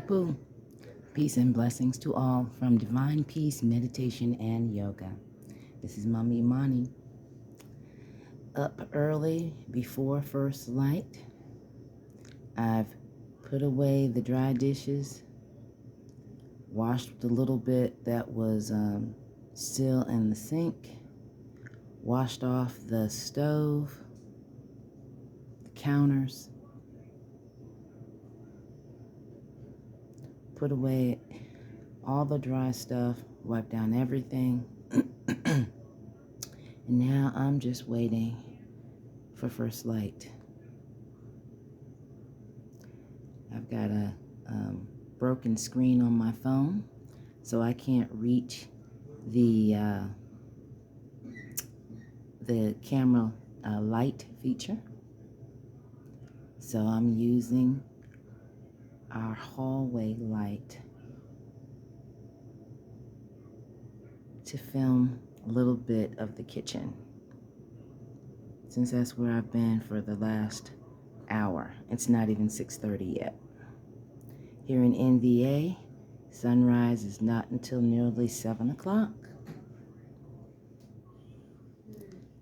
Poo. Peace and blessings to all from Divine Peace, Meditation, and Yoga. This is Mommy Imani. Up early before first light. I've put away the dry dishes, washed the little bit that was still in the sink, washed off the stove, the counters, put away all the dry stuff, wiped down everything. And now I'm just waiting for first light. I've got a broken screen on my phone, so I can't reach the camera light feature. So I'm using our hallway light to film a little bit of the kitchen, since that's where I've been for the last hour. It's not even 6:30 yet. Here in NVA, sunrise is not until nearly 7 o'clock.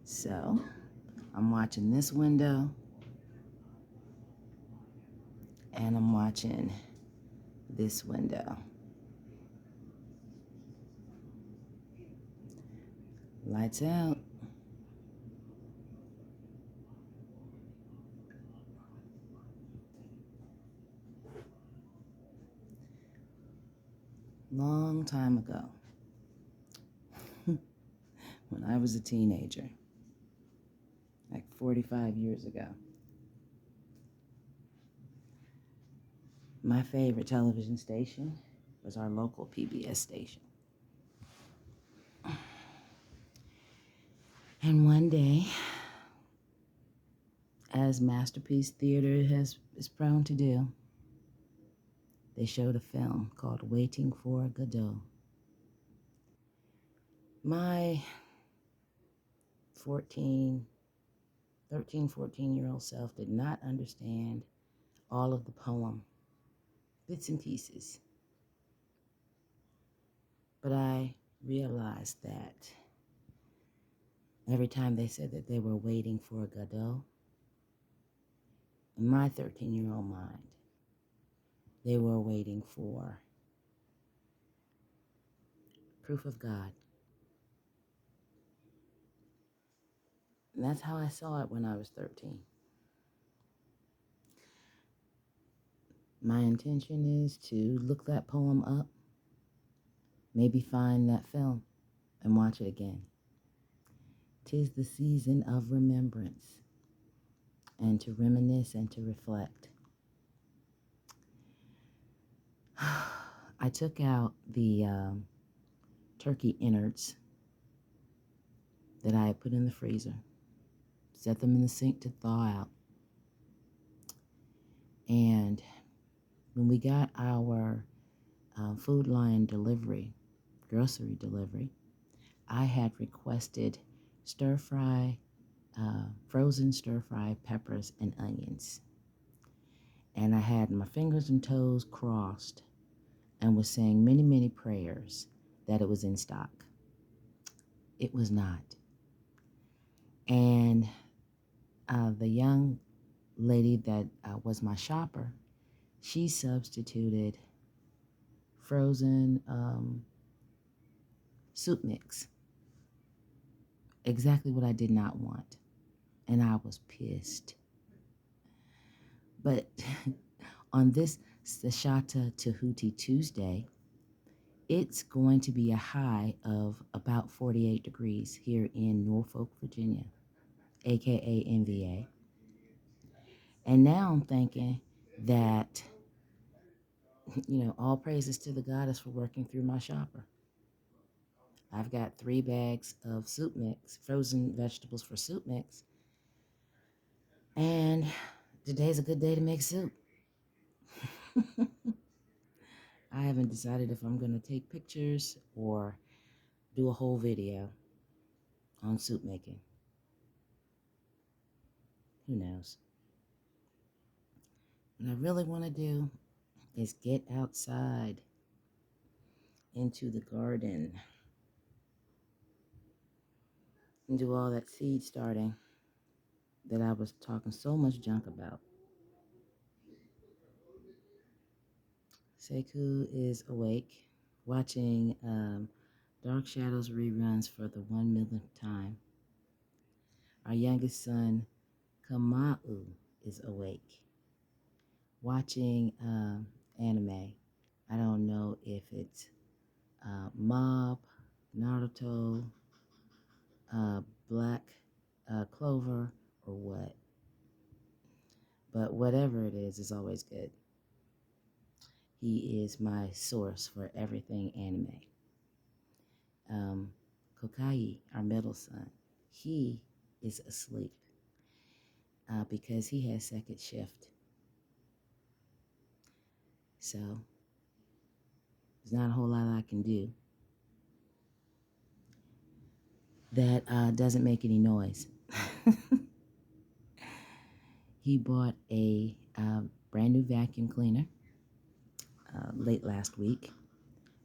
So I'm watching this window, and I'm watching this window. Lights out. Long time ago, when I was a teenager, like 45 years ago, my favorite television station was our local PBS station. And one day, as Masterpiece Theater is prone to do, they showed a film called Waiting for Godot. My 13, 14-year-old self did not understand all of the poem, bits and pieces. But I realized that every time they said that they were waiting for Godot, in my 13-year-old mind, they were waiting for proof of God. And that's how I saw it when I was 13. My intention is to look that poem up, maybe find that film and watch it again. 'Tis the season of remembrance, and to reminisce and to reflect. I took out the turkey innards that I had put in the freezer, set them in the sink to thaw out. And when we got our Food Line delivery, grocery delivery, I had requested frozen stir-fry peppers and onions. And I had my fingers and toes crossed and was saying many, many prayers that it was in stock. It was not. And the young lady that was my shopper, she substituted frozen soup mix. Exactly what I did not want. And I was pissed. But on this Sashata Tahuti Tuesday, it's going to be a high of about 48 degrees here in Norfolk, Virginia, aka NVA. And now I'm thinking that, all praises to the goddess for working through my shopper. I've got 3 bags of soup mix, frozen vegetables for soup mix, and today's a good day to make soup. I haven't decided if I'm going to take pictures or do a whole video on soup making. Who knows? What I really want to do is get outside into the garden and do all that seed starting that I was talking so much junk about. Sekou is awake, watching Dark Shadows reruns for the 1 millionth time. Our youngest son, Kamau, is awake, watching anime. I don't know if it's Mob, Naruto, Black Clover, or what. But whatever it is always good. He is my source for everything anime. Kokai, our middle son, he is asleep because he has second shift. So there's not a whole lot I can do that doesn't make any noise. He bought a brand new vacuum cleaner late last week,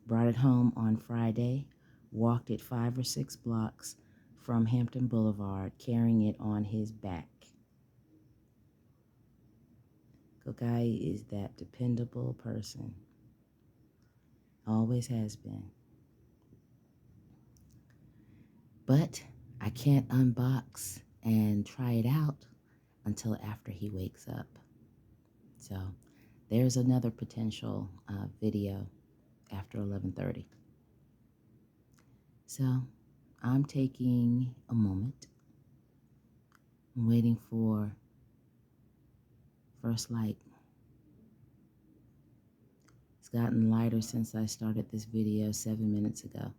brought it home on Friday, walked it 5 or 6 blocks from Hampton Boulevard, carrying it on his back. Kokai is that dependable person. Always has been. But I can't unbox and try it out until after he wakes up. So there's another potential video after 11:30. So I'm taking a moment. I'm waiting for first light. It's gotten lighter since I started this video 7 minutes ago.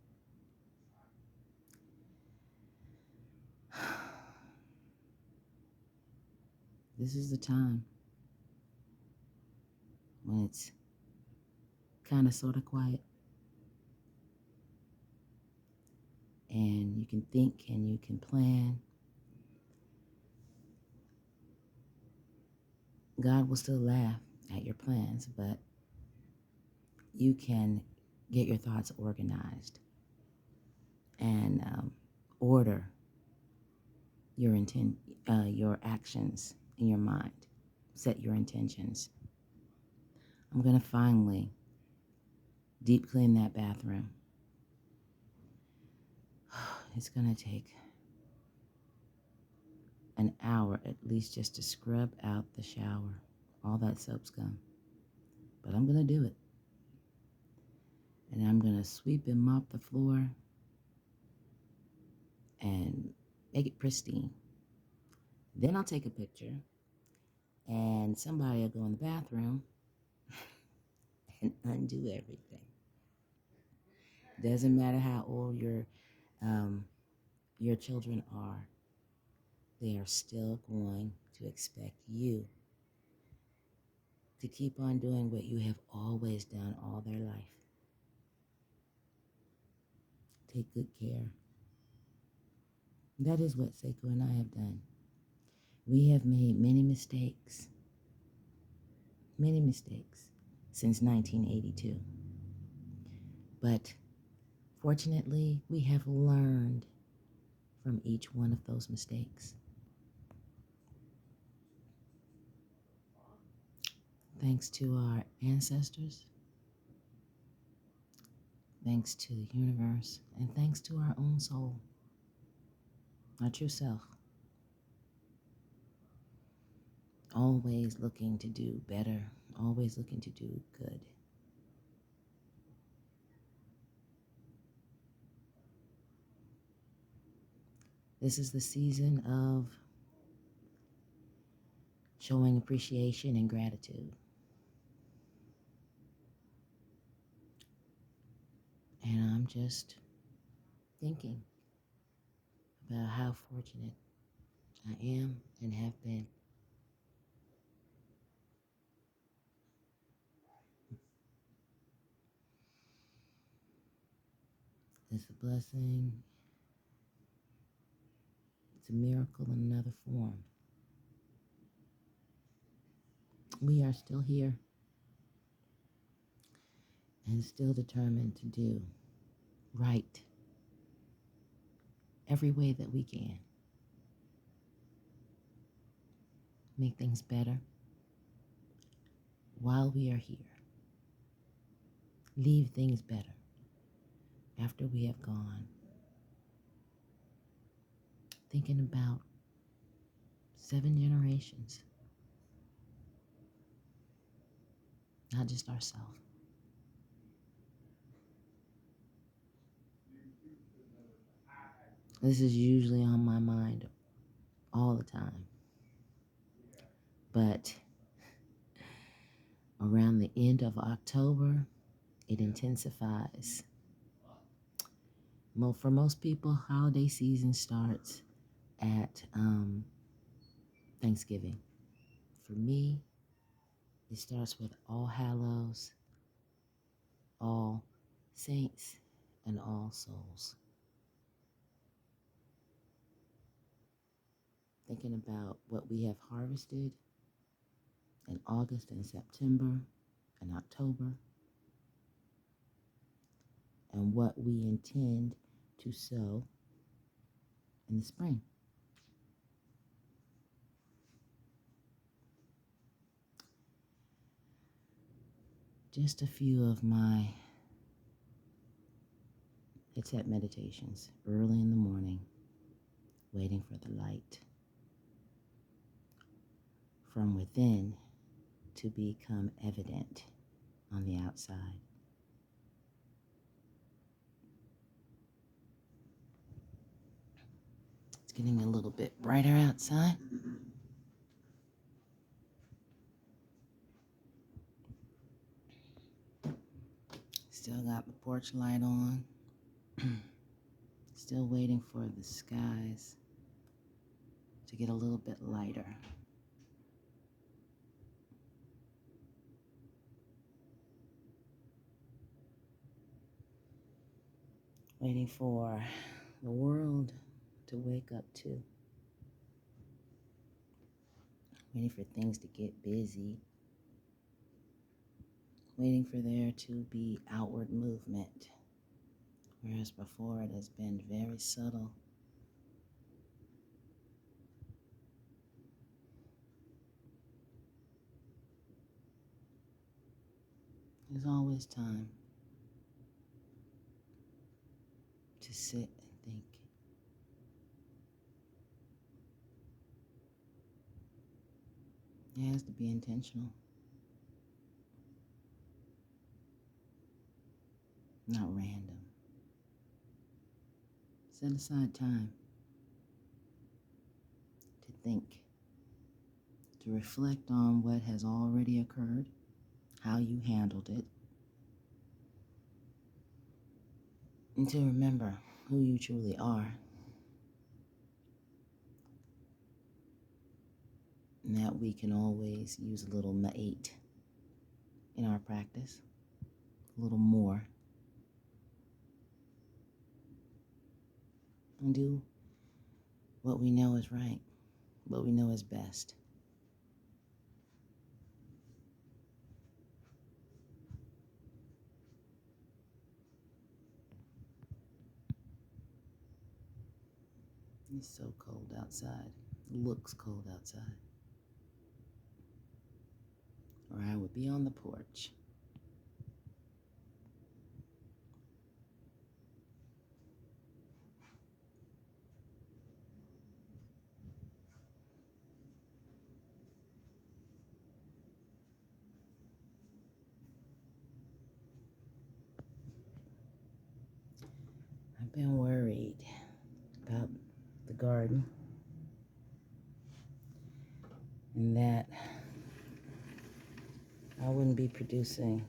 This is the time when it's kind of sort of quiet and you can think and you can plan. God will still laugh at your plans, but you can get your thoughts organized and order your actions in your mind. Set your intentions. I'm going to finally deep clean that bathroom. It's going to take an hour at least just to scrub out the shower, all that soap scum. But I'm going to do it. And I'm going to sweep and mop the floor and make it pristine. Then I'll take a picture and somebody will go in the bathroom and undo everything. Doesn't matter how old your children are, they are still going to expect you to keep on doing what you have always done all their life. Take good care. That is what Sekou and I have done. We have made many mistakes since 1982. But fortunately, we have learned from each one of those mistakes. Thanks to our ancestors, thanks to the universe, and thanks to our own soul, our true self. Always looking to do better, always looking to do good. This is the season of showing appreciation and gratitude. And I'm just thinking about how fortunate I am and have been. It's a blessing. It's a miracle in another form. We are still here. and still determined to do right every way that we can. Make things better while we are here. Leave things better after we have gone. Thinking about 7 generations, not just ourselves. This is usually on my mind all the time. But around the end of October, it intensifies. For most people, holiday season starts at Thanksgiving. For me, it starts with All Hallows, All Saints, and All Souls. Thinking about what we have harvested in August and September and October, and what we intend to sow in the spring. Just a few of my headset meditations early in the morning, waiting for the light from within to become evident on the outside. It's getting a little bit brighter outside. Still got the porch light on. Still waiting for the skies to get a little bit lighter. Waiting for the world to wake up too. Waiting for things to get busy. Waiting for there to be outward movement. Whereas before it has been very subtle. There's always time to sit and think. It has to be intentional, not random. Set aside time to think, to reflect on what has already occurred, how you handled it, and to remember who you truly are. And that we can always use a little ma'at in our practice, a little more, and do what we know is right, what we know is best. It's so cold outside. It looks cold outside. Or I would be on the porch. I've been worried about the garden and that I wouldn't be producing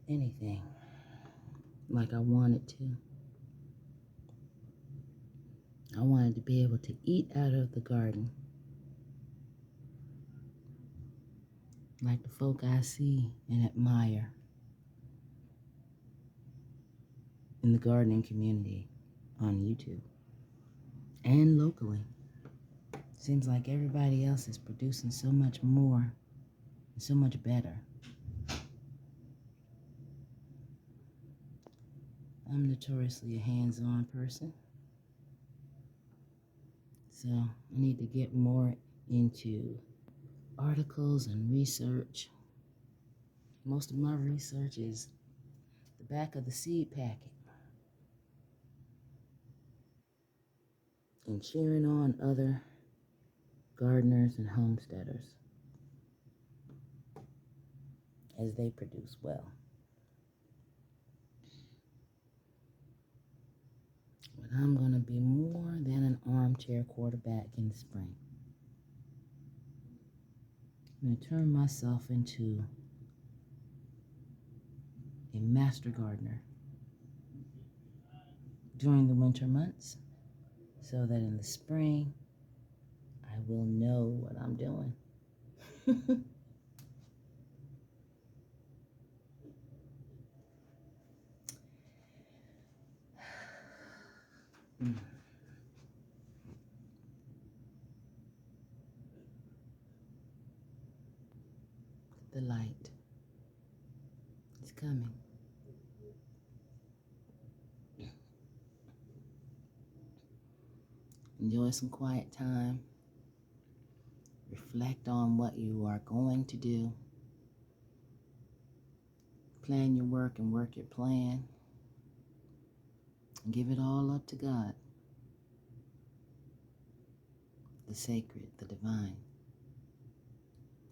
anything like I wanted to. I wanted to be able to eat out of the garden like the folk I see and admire in the gardening community on YouTube and locally. Seems like everybody else is producing so much more It's so much better. I'm notoriously a hands-on person, so I need to get more into articles and research. Most of my research is the back of the seed packet and cheering on other gardeners and homesteaders as they produce well. But I'm going to be more than an armchair quarterback in the spring. I'm going to turn myself into a master gardener during the winter months so that in the spring I will know what I'm doing. The light is coming. Enjoy some quiet time. Reflect on what you are going to do. Plan your work and work your plan. And give it all up to God, the sacred, the divine.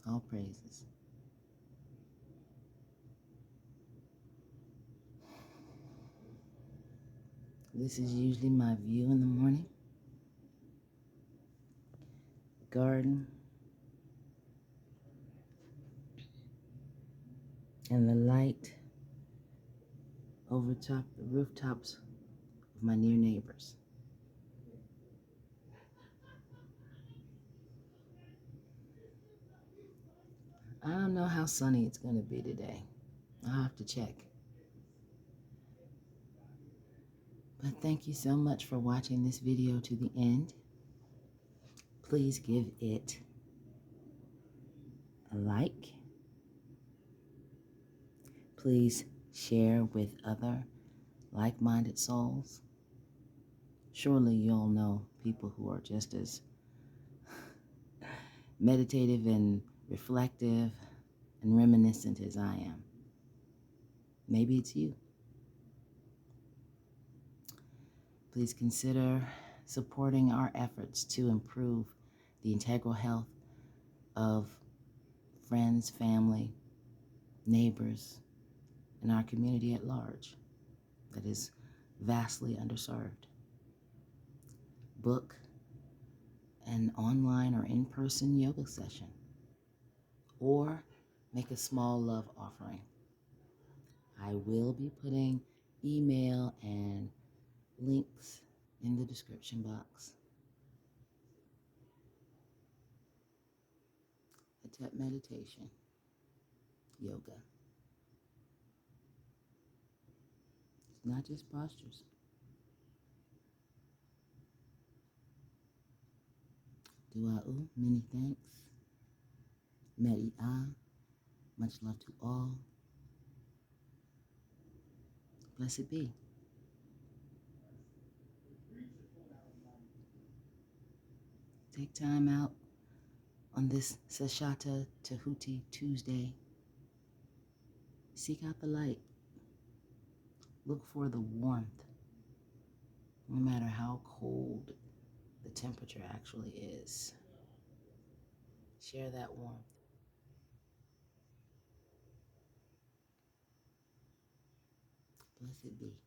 All praises. This is usually my view in the morning. Garden. And the light over top the rooftops of my near neighbors. I don't know how sunny it's going to be today. I'll have to check. But thank you so much for watching this video to the end. Please give it a like. Please share with other like-minded souls. Surely you'll know people who are just as meditative and reflective and reminiscent as I am. Maybe it's you. Please consider supporting our efforts to improve the integral health of friends, family, neighbors, and our community at large that is vastly underserved. Book an online or in-person yoga session, or make a small love offering. I will be putting email and links in the description box. Attempt meditation, yoga. It's not just postures. Dua'u, many thanks. Meri'a, much love to all. Blessed be. Take time out on this Sashata Tahuti Tuesday. Seek out the light. Look for the warmth, no matter how cold the temperature actually is. Share that warmth. Blessed be.